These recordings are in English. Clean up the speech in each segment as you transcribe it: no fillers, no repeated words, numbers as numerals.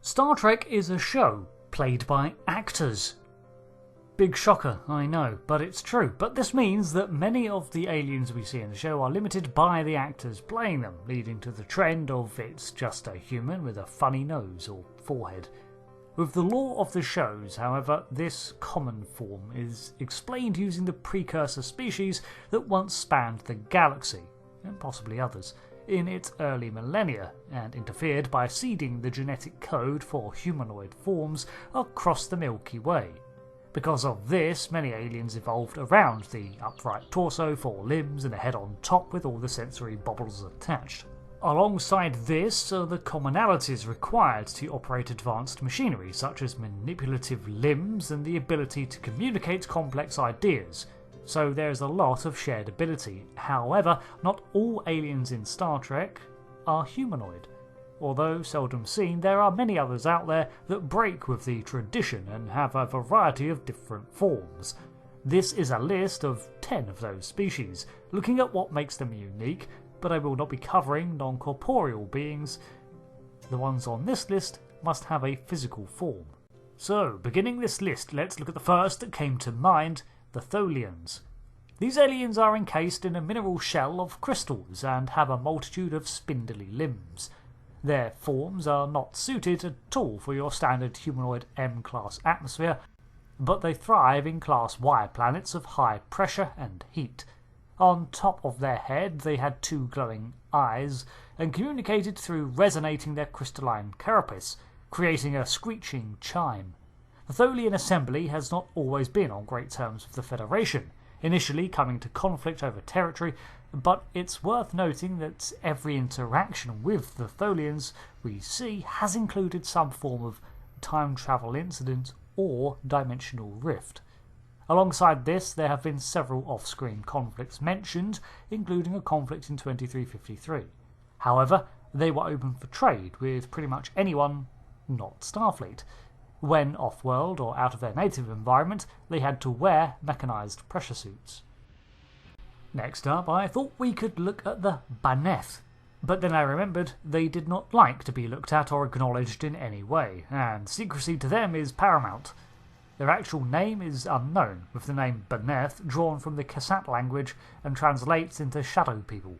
Star Trek is a show played by actors. Big shocker, I know, but it's true. But this means that many of the aliens we see in the show are limited by the actors playing them, leading to the trend of it's just a human with a funny nose or forehead. With the lore of the shows, however, this common form is explained using the precursor species that once spanned the galaxy, and possibly others, in its early millennia, and interfered by seeding the genetic code for humanoid forms across the Milky Way. Because of this, many aliens evolved around the upright torso, 4 limbs, and a head on top with all the sensory bobbles attached. Alongside this are the commonalities required to operate advanced machinery, such as manipulative limbs and the ability to communicate complex ideas. So there's a lot of shared ability. However, not all aliens in Star Trek are humanoid. Although seldom seen, there are many others out there that break with the tradition and have a variety of different forms. This is a list of 10 of those species, looking at what makes them unique, but I will not be covering non-corporeal beings. The ones on this list must have a physical form. So, beginning this list, let's look at the first that came to mind, the Tholians. These aliens are encased in a mineral shell of crystals and have a multitude of spindly limbs. Their forms are not suited at all for your standard humanoid M-class atmosphere, but they thrive in Class Y planets of high pressure and heat. On top of their head they had 2 glowing eyes and communicated through resonating their crystalline carapace, creating a screeching chime. The Tholian assembly has not always been on great terms with the Federation, initially coming to conflict over territory, but it's worth noting that every interaction with the Tholians we see has included some form of time travel incident or dimensional rift. Alongside this, there have been several off-screen conflicts mentioned, including a conflict in 2353. However, they were open for trade with pretty much anyone not Starfleet. When off-world or out of their native environment, they had to wear mechanised pressure suits. Next up, I thought we could look at the Baneth, but then I remembered they did not like to be looked at or acknowledged in any way, and secrecy to them is paramount. Their actual name is unknown, with the name Baneth drawn from the Kassat language and translates into Shadow People.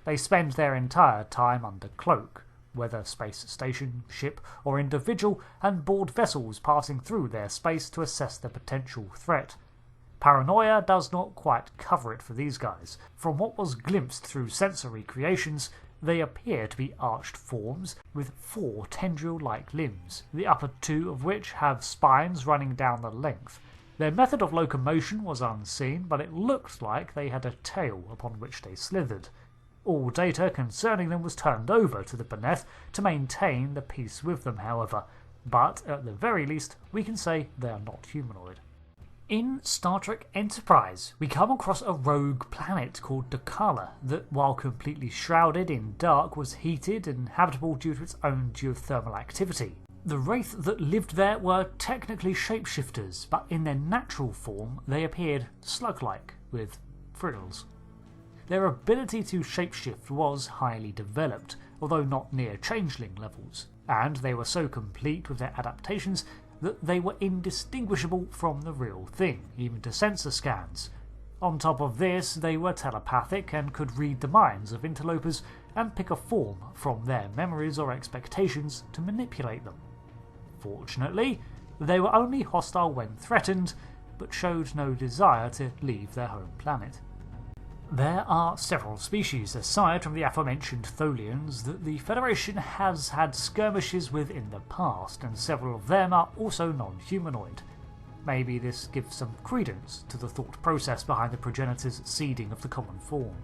They spend their entire time under cloak, whether space station, ship or individual, and board vessels passing through their space to assess their potential threat. Paranoia does not quite cover it for these guys. From what was glimpsed through sensory creations, they appear to be arched forms with 4 tendril-like limbs, the upper 2 of which have spines running down the length. Their method of locomotion was unseen, but it looked like they had a tail upon which they slithered. All data concerning them was turned over to the Baneth to maintain the peace with them, however, but at the very least we can say they are not humanoid. In Star Trek Enterprise, we come across a rogue planet called Dakala that, while completely shrouded in dark, was heated and habitable due to its own geothermal activity. The Wraith that lived there were technically shapeshifters, but in their natural form they appeared slug-like, with frills. Their ability to shapeshift was highly developed, although not near changeling levels, and they were so complete with their adaptations that they were indistinguishable from the real thing, even to sensor scans. On top of this, they were telepathic and could read the minds of interlopers and pick a form from their memories or expectations to manipulate them. Fortunately, they were only hostile when threatened, but showed no desire to leave their home planet. There are several species, aside from the aforementioned Tholians, that the Federation has had skirmishes with in the past, and several of them are also non-humanoid. Maybe this gives some credence to the thought process behind the progenitors' seeding of the common form.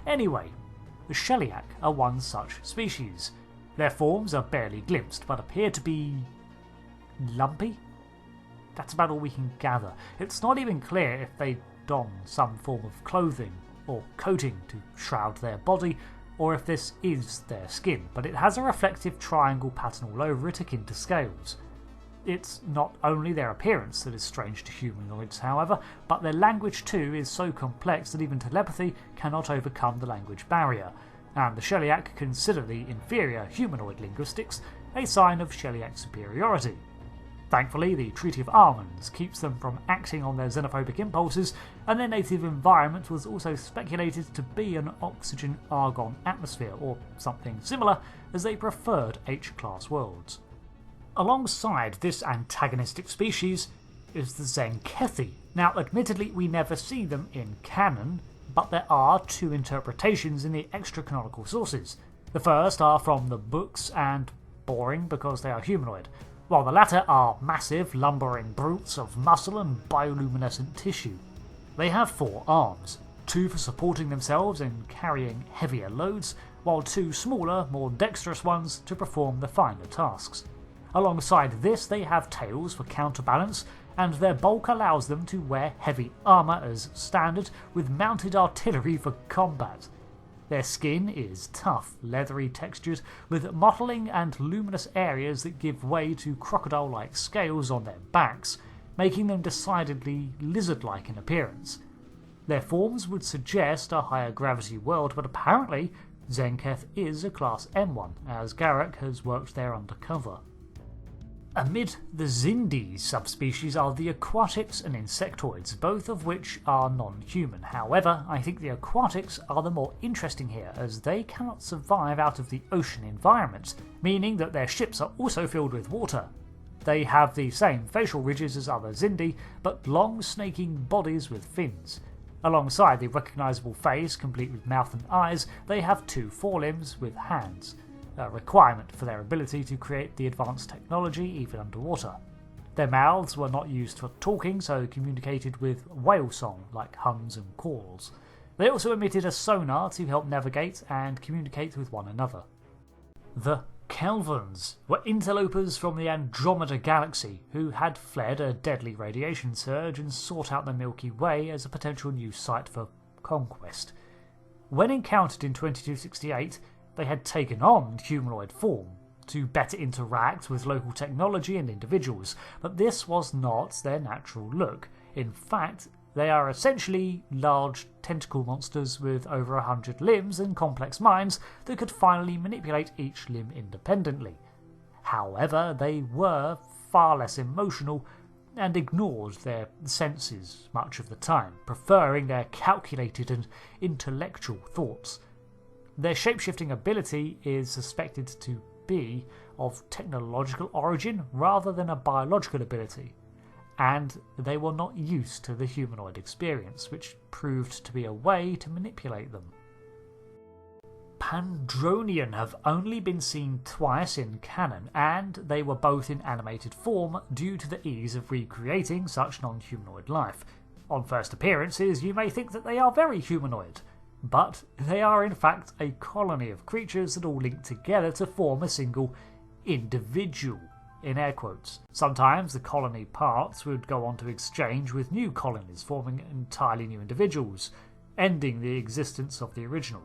Anyway, the Shelliac are one such species. Their forms are barely glimpsed, but appear to be lumpy? That's about all we can gather. It's not even clear if they don some form of clothing or coating to shroud their body, or if this is their skin, but it has a reflective triangle pattern all over it akin to scales. It's not only their appearance that is strange to humanoids, however, but their language too is so complex that even telepathy cannot overcome the language barrier, and the Shelliac consider the inferior humanoid linguistics a sign of Shelliac's superiority. Thankfully, the Treaty of Almonds keeps them from acting on their xenophobic impulses, and their native environment was also speculated to be an oxygen-argon atmosphere, or something similar, as they preferred H-class worlds. Alongside this antagonistic species is the Zenkethi. Now, admittedly, we never see them in canon, but there are two interpretations in the extra-canonical sources. The first are from the books and boring because they are humanoid, while the latter are massive, lumbering brutes of muscle and bioluminescent tissue. They have 4 arms, 2 for supporting themselves and carrying heavier loads, while 2 smaller, more dexterous ones to perform the finer tasks. Alongside this, they have tails for counterbalance, and their bulk allows them to wear heavy armour as standard, with mounted artillery for combat. Their skin is tough, leathery textured, with mottling and luminous areas that give way to crocodile-like scales on their backs, making them decidedly lizard-like in appearance. Their forms would suggest a higher gravity world, but apparently Zenketh is a Class M1, as Garak has worked there undercover. Amid the Zindi subspecies are the aquatics and insectoids, both of which are non-human. However, I think the aquatics are the more interesting here, as they cannot survive out of the ocean environment, meaning that their ships are also filled with water. They have the same facial ridges as other Zindi, but long snaking bodies with fins. Alongside the recognisable face, complete with mouth and eyes, they have 2 forelimbs with hands, a requirement for their ability to create the advanced technology even underwater. Their mouths were not used for talking, so communicated with whale song like hums and calls. They also emitted a sonar to help navigate and communicate with one another. The Kelvins were interlopers from the Andromeda Galaxy who had fled a deadly radiation surge and sought out the Milky Way as a potential new site for conquest. When encountered in 2268, they had taken on humanoid form to better interact with local technology and individuals, but this was not their natural look. In fact, they are essentially large tentacle monsters with over 100 limbs and complex minds that could finally manipulate each limb independently. However, they were far less emotional and ignored their senses much of the time, preferring their calculated and intellectual thoughts. Their shapeshifting ability is suspected to be of technological origin rather than a biological ability, and they were not used to the humanoid experience, which proved to be a way to manipulate them. Pandronium have only been seen twice in canon, and they were both in animated form due to the ease of recreating such non-humanoid life. On first appearances, you may think that they are very humanoid, but they are in fact a colony of creatures that all link together to form a single individual, in air quotes. Sometimes the colony parts would go on to exchange with new colonies, forming entirely new individuals, ending the existence of the original.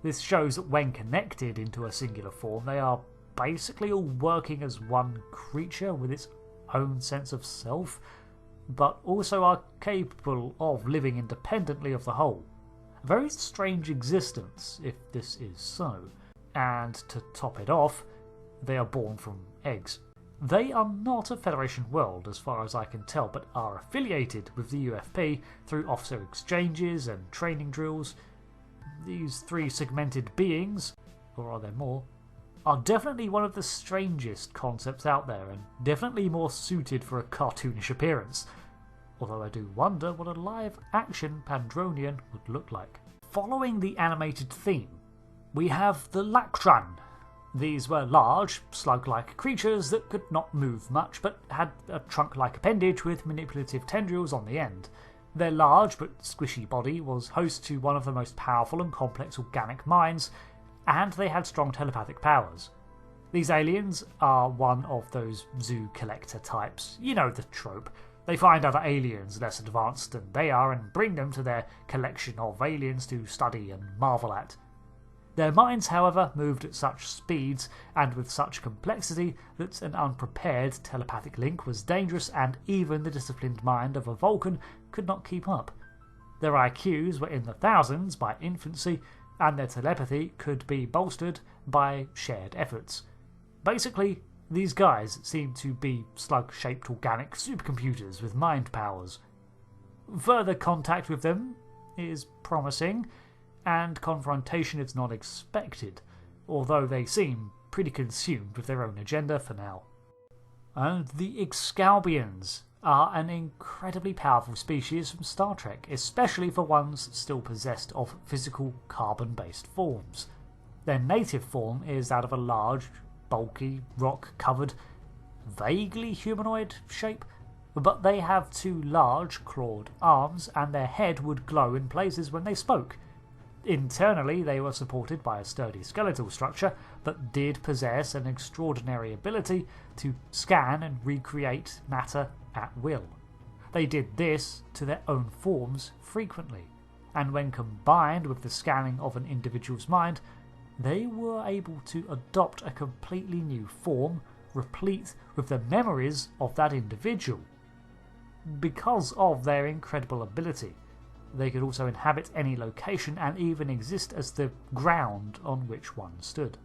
This shows that when connected into a singular form, they are basically all working as one creature with its own sense of self, but also are capable of living independently of the whole. A very strange existence, if this is so. And to top it off, they are born from eggs. They are not a Federation world as far as I can tell, but are affiliated with the UFP through officer exchanges and training drills. These 3 segmented beings, or are there more, are definitely one of the strangest concepts out there, and definitely more suited for a cartoonish appearance. Although I do wonder what a live-action Pandronium would look like. Following the animated theme, we have the Lactran. These were large, slug-like creatures that could not move much, but had a trunk-like appendage with manipulative tendrils on the end. Their large but squishy body was host to one of the most powerful and complex organic minds, and they had strong telepathic powers. These aliens are one of those zoo collector types, you know the trope. They find other aliens less advanced than they are and bring them to their collection of aliens to study and marvel at. Their minds, however, moved at such speeds and with such complexity that an unprepared telepathic link was dangerous, and even the disciplined mind of a Vulcan could not keep up. Their IQs were in the thousands by infancy, and their telepathy could be bolstered by shared efforts. Basically, these guys seem to be slug-shaped organic supercomputers with mind powers. Further contact with them is promising, and confrontation is not expected, although they seem pretty consumed with their own agenda for now. And the Excurbians are an incredibly powerful species from Star Trek, especially for ones still possessed of physical carbon-based forms. Their native form is that of a large, bulky, rock-covered, vaguely humanoid shape, but they have two large clawed arms and their head would glow in places when they spoke. Internally they were supported by a sturdy skeletal structure that did possess an extraordinary ability to scan and recreate matter at will. They did this to their own forms frequently, and when combined with the scanning of an individual's mind, they were able to adopt a completely new form, replete with the memories of that individual. Because of their incredible ability, they could also inhabit any location and even exist as the ground on which one stood.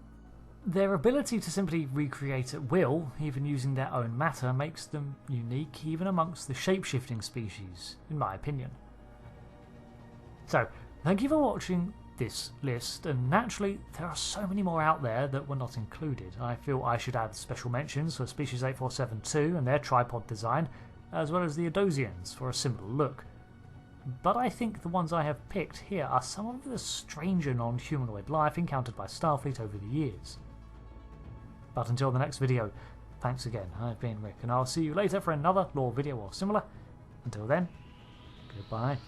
Their ability to simply recreate at will, even using their own matter, makes them unique even amongst the shape-shifting species, in my opinion. So, thank you for watching this list, and naturally there are so many more out there that were not included. I feel I should add special mentions for Species 8472 and their tripod design, as well as the Adosians for a similar look. But I think the ones I have picked here are some of the stranger non-humanoid life encountered by Starfleet over the years. But until the next video, thanks again. I've been Rick, and I'll see you later for another lore video or similar. Until then, goodbye.